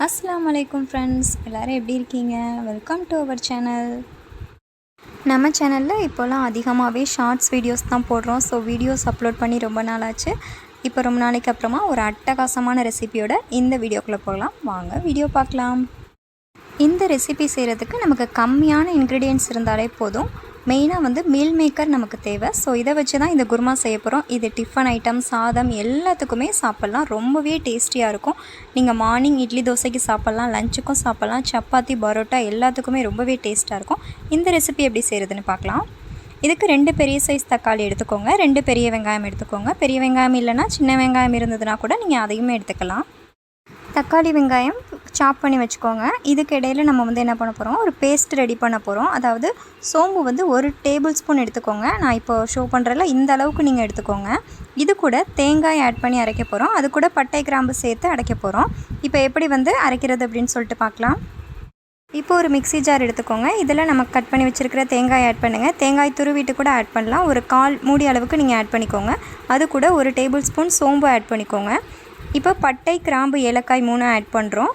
அஸ்ஸலாமு அலைக்கும் ஃப்ரெண்ட்ஸ், எல்லோரும் எப்படி இருக்கீங்க? Welcome to our channel. நம்ம சேனலில் இப்போலாம் அதிகமாகவே ஷார்ட்ஸ் வீடியோஸ் தான் போடுறோம். ஸோ வீடியோஸ் அப்லோட் பண்ணி ரொம்ப நாள் ஆச்சு. இப்போ ரொம்ப நாளைக்கு அப்புறமா ஒரு அட்டகாசமான ரெசிபியோட இந்த வீடியோக்குள்ளே போகலாம். வாங்க வீடியோ பார்க்கலாம். இந்த ரெசிபி செய்கிறதுக்கு நமக்கு கம்மியான இன்க்ரீடியன்ட்ஸ் இருந்தாலே போதும். மெயினாக மீல் மேக்கர் நமக்கு தேவை. ஸோ இதை வச்சு தான் இந்த குருமா செய்ய போகிறோம். இது டிஃபன் ஐட்டம், சாதம் எல்லாத்துக்குமே சாப்பிட்லாம். ரொம்பவே டேஸ்டியாக இருக்கும். நீங்கள் மார்னிங் இட்லி தோசைக்கு சாப்பிட்லாம், லஞ்சுக்கும் சாப்பிட்லாம், சப்பாத்தி பரோட்டா எல்லாத்துக்குமே ரொம்பவே டேஸ்ட்டாக இருக்கும். இந்த ரெசிபி எப்படி செய்கிறதுன்னு பார்க்கலாம். இதுக்கு 2 பெரிய சைஸ் தக்காளி எடுத்துக்கோங்க, 2 பெரிய வெங்காயம் எடுத்துக்கோங்க. பெரிய வெங்காயம் இல்லைனா சின்ன வெங்காயம் இருந்ததுன்னா கூட நீங்கள் அதையுமே எடுத்துக்கலாம். தக்காளி வெங்காயம் சாப் பண்ணி வச்சுக்கோங்க. இதுக்கு இடையில் நம்ம என்ன பண்ண போகிறோம், ஒரு பேஸ்ட் ரெடி பண்ண போகிறோம். அதாவது சோம்பு 1 டேபிள் ஸ்பூன் எடுத்துக்கோங்க. நான் இப்போ ஷோ பண்ணுறல இந்த அளவுக்கு நீங்கள் எடுத்துக்கோங்க. இது கூட தேங்காய் ஆட் பண்ணி அரைக்க போகிறோம். அது கூட பட்டை கிராம்பு சேர்த்து அரைக்க போகிறோம். இப்போ எப்படி அரைக்கிறது அப்படின்னு சொல்லிட்டு பார்க்கலாம். இப்போ ஒரு மிக்ஸி ஜார் எடுத்துக்கோங்க. இதில் நம்ம கட் பண்ணி வச்சுருக்கிற தேங்காய் ஆட் பண்ணுங்கள். தேங்காய் துருவிட்டு கூட ஆட் பண்ணலாம். ஒரு 1/4 மூடி அளவுக்கு நீங்கள் ஆட் பண்ணிக்கோங்க. அது கூட 1 டேபிள் ஸ்பூன் சோம்பு ஆட் பண்ணிக்கோங்க. இப்போ பட்டை கிராம்பு ஏலக்காய் 3 ஆட் பண்ணுறோம்.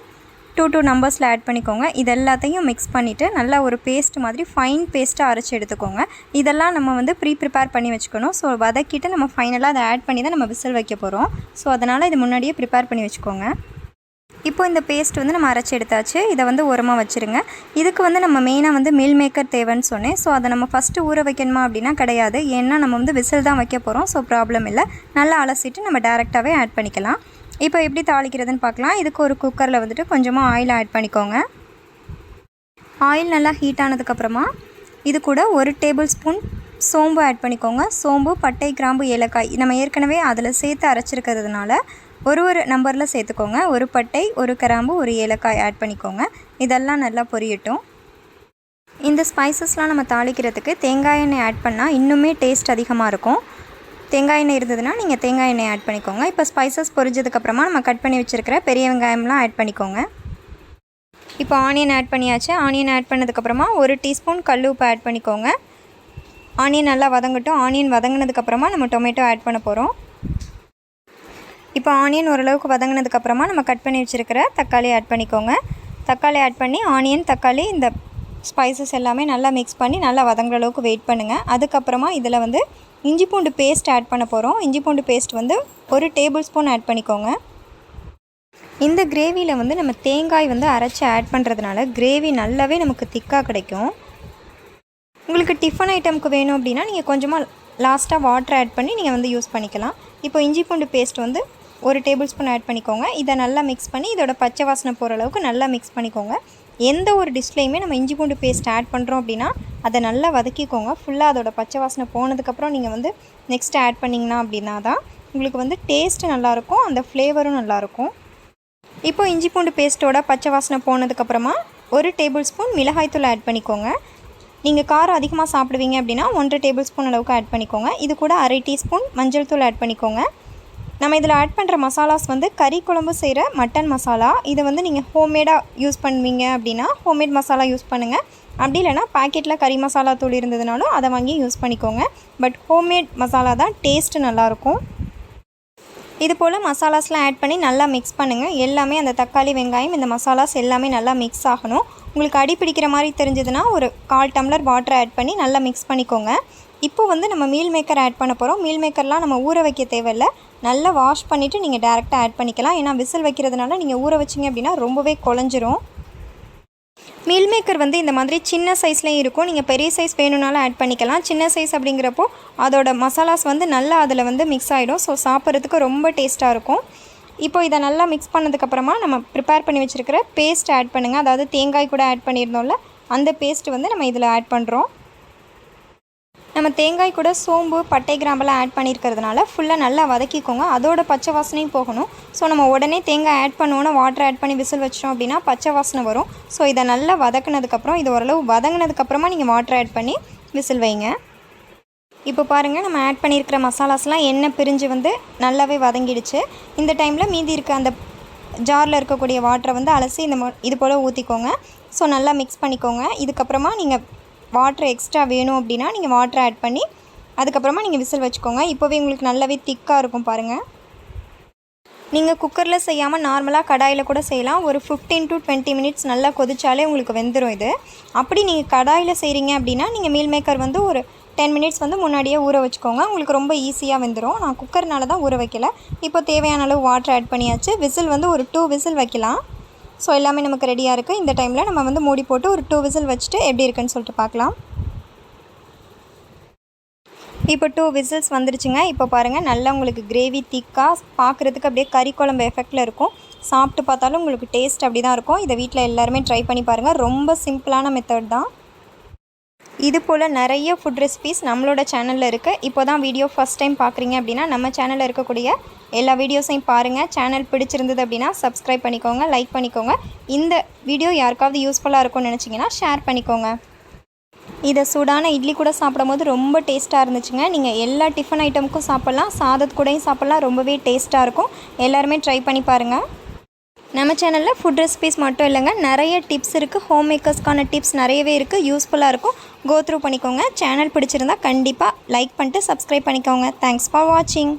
2 நம்பர்ஸில் ஆட் பண்ணிக்கோங்க. இது எல்லாத்தையும் மிக்ஸ் பண்ணிவிட்டு நல்லா ஒரு பேஸ்ட் மாதிரி ஃபைன் பேஸ்ட்டாக அரைச்சி எடுத்துக்கோங்க. இதெல்லாம் நம்ம ப்ரிப்பேர் பண்ணி வச்சுக்கணும். ஸோ வதக்கிட்டு நம்ம ஃபைனலாக அதை ஆட் பண்ணி தான் நம்ம விசில் வைக்க போகிறோம். ஸோ அதனால் இது முன்னாடியே ப்ரிப்பேர் பண்ணி வச்சுக்கோங்க. இப்போ இந்த பேஸ்ட் நம்ம அரைச்சி எடுத்தாச்சு. இதை ஓரமாக வச்சுருங்க. இதுக்கு நம்ம மெயினாக மீல் மேக்கர் தேவைன்னு சொன்னேன். ஸோ அதை நம்ம ஃபஸ்ட்டு ஊற வைக்கணுமா அப்படின்னா கிடையாது. ஏன்னா நம்ம விசில் தான் வைக்க போகிறோம். ஸோ ப்ராப்ளம் இல்லை. நல்லா அலசிட்டு நம்ம டேரெக்டாகவே ஆட் பண்ணிக்கலாம். இப்போ எப்படி தாளிக்கிறதுன்னு பார்க்கலாம். இதுக்கு ஒரு குக்கரில் கொஞ்சமாக ஆயில் ஆட் பண்ணிக்கோங்க. ஆயில் நல்லா ஹீட் ஆனதுக்கப்புறமா இது கூட 1 டேபிள் ஸ்பூன் சோம்பு ஆட் பண்ணிக்கோங்க. சோம்பு, பட்டை, கிராம்பு, ஏலக்காய் நம்ம ஏற்கனவே அதில் சேர்த்து அரைச்சிருக்கிறதுனால ஒரு நம்பரில் சேர்த்துக்கோங்க. 1 பட்டை, 1 கிராம்பு, 1 ஏலக்காய் ஆட் பண்ணிக்கோங்க. இதெல்லாம் நல்லா பொரியட்டும். இந்த ஸ்பைசஸ்லாம் நம்ம தாளிக்கிறதுக்கு தேங்காய் எண்ணெய் ஆட் பண்ணால் இன்னுமே டேஸ்ட் அதிகமாக இருக்கும். தேங்காய் எண்ணெய் இருந்ததுன்னா நீங்கள் தேங்காய் எண்ணெய் ஆட் பண்ணிக்கோங்க. இப்போ ஸ்பைசஸ் பொரிஞ்சதுக்கப்புறமா நம்ம கட் பண்ணி வச்சுருக்கிற பெரிய வெங்காயம்லாம் ஆட் பண்ணிக்கோங்க. இப்போ ஆனியன் ஆட் பண்ணியாச்சு. ஆனியன் ஆட் பண்ணதுக்கப்புறமா 1 டீஸ்பூன் கல் உப்பு ஆட் பண்ணிக்கோங்க. ஆனியன் நல்லா வதங்கட்டும். ஆனியன் வதங்கினதுக்கப்புறமா நம்ம டொமேட்டோ ஆட் பண்ண போகிறோம். இப்போ ஆனியன் ஓரளவுக்கு வதங்கினதுக்கப்புறமா நம்ம கட் பண்ணி வச்சுருக்கிற தக்காளி ஆட் பண்ணிக்கோங்க. தக்காளி ஆட் பண்ணி ஆனியன், தக்காளி, இந்த ஸ்பைசஸ் எல்லாமே நல்லா மிக்ஸ் பண்ணி நல்லா வதங்குற அளவுக்கு வெயிட் பண்ணுங்கள். அதுக்கப்புறமா இதில் இஞ்சி பூண்டு பேஸ்ட் ஆட் பண்ண போகிறோம். இஞ்சி பூண்டு பேஸ்ட் 1 டேபிள் ஸ்பூன் ஆட் பண்ணிக்கோங்க. இந்த கிரேவியில் நம்ம தேங்காய் அரைச்சி ஆட் பண்ணுறதுனால கிரேவி நல்லாவே நமக்கு திக்காக கிடைக்கும். உங்களுக்கு டிஃபன் ஐட்டமுக்கு வேணும் அப்படின்னா நீங்கள் கொஞ்சமாக லாஸ்ட்டாக வாட்டர் ஆட் பண்ணி நீங்கள் யூஸ் பண்ணிக்கலாம். இப்போ இஞ்சி பூண்டு பேஸ்ட் 1 டேபிள் ஸ்பூன் ஆட் பண்ணிக்கோங்க. இதை நல்லா மிக்ஸ் பண்ணி இதோட பச்சை வாசனை போகிற அளவுக்கு நல்லா மிக்ஸ் பண்ணிக்கோங்க. எந்த ஒரு டிஷ்லேயுமே நம்ம இஞ்சி பூண்டு பேஸ்ட் ஆட் பண்ணுறோம் அப்படின்னா அதை நல்லா வதக்கிக்கோங்க. ஃபுல்லாக அதோட பச்சை வாசனை போனதுக்கப்புறம் நீங்கள் நெக்ஸ்ட்டு ஆட் பண்ணிங்கன்னா அப்படின்னா தான் உங்களுக்கு டேஸ்ட்டு நல்லாயிருக்கும், அந்த ஃப்ளேவரும் நல்லாயிருக்கும். இப்போ இஞ்சி பூண்டு பேஸ்ட்டோட பச்சை வாசனை போனதுக்கப்புறமா 1 டேபிள் ஸ்பூன் மிளகாய்த்தூள் ஆட் பண்ணிக்கோங்க. நீங்கள் காரம் அதிகமாக சாப்பிடுவீங்க அப்படின்னா 1 டேபிள் ஸ்பூன் அளவுக்கு ஆட் பண்ணிக்கோங்க. இது கூட 1/2 டீஸ்பூன் மஞ்சள் தூள் ஆட் பண்ணிக்கோங்க. நம்ம இதில் ஆட் பண்ணுற மசாலாஸ் கறி குழம்பு செய்கிற மட்டன் மசாலா. இதை நீங்கள் ஹோம்மேடாக யூஸ் பண்ணுவீங்க அப்படின்னா ஹோம்மேட் மசாலா யூஸ் பண்ணுங்கள். அப்படி இல்லைனா பாக்கெட்டில் கறி மசாலா தூள் இருந்ததுனாலும் அதை வாங்கி யூஸ் பண்ணிக்கோங்க. பட் ஹோம்மேட் மசாலா தான் டேஸ்ட்டு நல்லாயிருக்கும். இது போல் மசாலாஸ்லாம் ஆட் பண்ணி நல்லா மிக்ஸ் பண்ணுங்கள். எல்லாமே அந்த தக்காளி, வெங்காயம், இந்த மசாலாஸ் எல்லாமே நல்லா மிக்ஸ் ஆகணும். உங்களுக்கு அடி பிடிக்கிற மாதிரி தெரிஞ்சதுன்னா ஒரு 1/4 டம்ளர் வாட்டர் ஆட் பண்ணி நல்லா மிக்ஸ் பண்ணிக்கோங்க. இப்போ நம்ம மீல் மேக்கர் ஆட் பண்ண போகிறோம். மீல் மேக்கர்லாம் நம்ம ஊற வைக்க தேவையில்லை. நல்லா வாஷ் பண்ணிவிட்டு நீங்கள் டேரெக்டாக ஆட் பண்ணிக்கலாம். ஏன்னா விசில் வைக்கிறதுனால நீங்கள் ஊற வச்சிங்க அப்படின்னா ரொம்பவே குழஞ்சிரும். மீல் மேக்கர் இந்த மாதிரி சின்ன சைஸ்லேயும் இருக்கும். நீங்கள் பெரிய சைஸ் வேணும்னாலும் ஆட் பண்ணிக்கலாம். சின்ன சைஸ் அப்படிங்கிறப்போ அதோட மசாலாஸ் நல்லா அதில் மிக்ஸ் ஆகிடும். ஸோ சாப்பிட்றதுக்கு ரொம்ப டேஸ்ட்டாக இருக்கும். இப்போ இதை நல்லா மிக்ஸ் பண்ணதுக்கப்புறமா நம்ம ப்ரிப்பேர் பண்ணி வச்சுருக்கிற பேஸ்ட் ஆட் பண்ணுங்கள். அதாவது தேங்காய் கூட ஆட் பண்ணியிருந்தோம்ல, அந்த பேஸ்ட் நம்ம இதில் ஆட் பண்ணுறோம். நம்ம தேங்காய் கூட சோம்பு, பட்டை, கிராம்பெல்லாம் ஆட் பண்ணியிருக்கிறதுனால ஃபுல்லாக நல்லா வதக்கிக்கோங்க. அதோட பச்சை வாசனையும் போகணும். ஸோ நம்ம உடனே தேங்காய் ஆட் பண்ணோன்னா வாட்டர் ஆட் பண்ணி விசில் வச்சிட்டோம் அப்படின்னா பச்சை வாசனை வரும். ஸோ இதை நல்லா வதக்கினதுக்கப்புறம் இது ஓரளவு வதங்கினதுக்கப்புறமா நீங்கள் வாட்டர் ஆட் பண்ணி விசில் வைங்க. இப்போ பாருங்கள், நம்ம ஆட் பண்ணியிருக்கிற மசாலாஸ்லாம் எண்ணெய் பிரிஞ்சு நல்லாவே வதங்கிடுச்சு. இந்த டைமில் மீதி இருக்க அந்த ஜாரில் இருக்கக்கூடிய வாட்டரை அலசி இது போல் ஊற்றிக்கோங்க. ஸோ நல்லா மிக்ஸ் பண்ணிக்கோங்க. இதுக்கப்புறமா நீங்கள் வாட்டர் எக்ஸ்ட்ரா வேணும் அப்படின்னா நீங்கள் வாட்டர் ஆட் பண்ணி அதுக்கப்புறமா நீங்கள் விசில் வச்சுக்கோங்க. இப்போவே உங்களுக்கு நல்லாவே திக்காக இருக்கும் பாருங்கள். நீங்கள் குக்கரில் செய்யாமல் நார்மலாக கடாயில் கூட செய்யலாம். ஒரு 15 to 20 மினிட்ஸ் நல்லா கொதிச்சாலே உங்களுக்கு வெந்துடும் இது. அப்படி நீங்கள் கடாயில் செய்கிறீங்க அப்படின்னா நீங்கள் மீல் மேக்கர் வந்து ஒரு 10 மினிட்ஸ் வந்து முன்னாடியே ஊற வச்சுக்கோங்க. உங்களுக்கு ரொம்ப ஈஸியாக வெந்துடும். நான் குக்கர்னால தான் ஊற வைக்கல. இப்போ தேவையான அளவு வாட்டர் ஆட் பண்ணியாச்சு. விசில் வந்து ஒரு 2 விசில் வைக்கலாம். ஸோ எல்லாமே நமக்கு ரெடியாக இருக்குது. இந்த டைமில் நம்ம வந்து மூடி போட்டு ஒரு 2 விசில் வச்சுட்டு எப்படி இருக்குன்னு சொல்லிட்டு பார்க்கலாம். இப்போ 2 விசில்ஸ் வந்துருச்சுங்க. இப்போ பாருங்கள், நல்லா உங்களுக்கு கிரேவி திக்காக பார்க்குறதுக்கு அப்படியே கறி குழம்பு எஃபெக்டில் இருக்கும். சாப்பிட்டு பார்த்தாலும் உங்களுக்கு டேஸ்ட் அப்படி தான் இருக்கும். இதை வீட்டில் எல்லாருமே ட்ரை பண்ணி பாருங்கள். ரொம்ப சிம்பிளான மெத்தட் தான். இது போல் நிறைய ஃபுட் ரெசிபீஸ் நம்மளோட சேனலில் இருக்குது. இப்போ தான் வீடியோ ஃபஸ்ட் டைம் பார்க்குறீங்க அப்படின்னா நம்ம சேனலில் இருக்கக்கூடிய எல்லா வீடியோஸையும் பாருங்கள். சேனல் பிடிச்சிருந்தது அப்படின்னா சப்ஸ்கிரைப் பண்ணிக்கோங்க, லைக் பண்ணிக்கோங்க. இந்த வீடியோ யாருக்காவது யூஸ்ஃபுல்லாக இருக்கும்னு நினச்சிங்கன்னா ஷேர் பண்ணிக்கோங்க. இதை சூடான இட்லி கூட சாப்பிடும் போது ரொம்ப டேஸ்ட்டாக இருந்துச்சுங்க. நீங்கள் எல்லா டிஃபன் ஐட்டமுக்கும் சாப்பிட்லாம், சாதத்து கூடயும் சாப்பிட்லாம். ரொம்பவே டேஸ்ட்டாக இருக்கும். எல்லாருமே ட்ரை பண்ணி பாருங்கள். நம்ம சேனலில் ஃபுட் ரெசிபீஸ் மட்டும் இல்லைங்க, நிறைய டிப்ஸ் இருக்குது. ஹோம் மேக்கர்ஸ்க்கான டிப்ஸ் நிறையவே இருக்குது. யூஸ்ஃபுல்லாக இருக்கும். கோ த்ரூ பண்ணிக்கோங்க. சேனல் பிடிச்சிருந்தா கண்டிப்பாக லைக் பண்ணிட்டு சப்ஸ்கிரைப் பண்ணிக்கோங்க. தேங்க்ஸ் ஃபார் வாட்சிங்.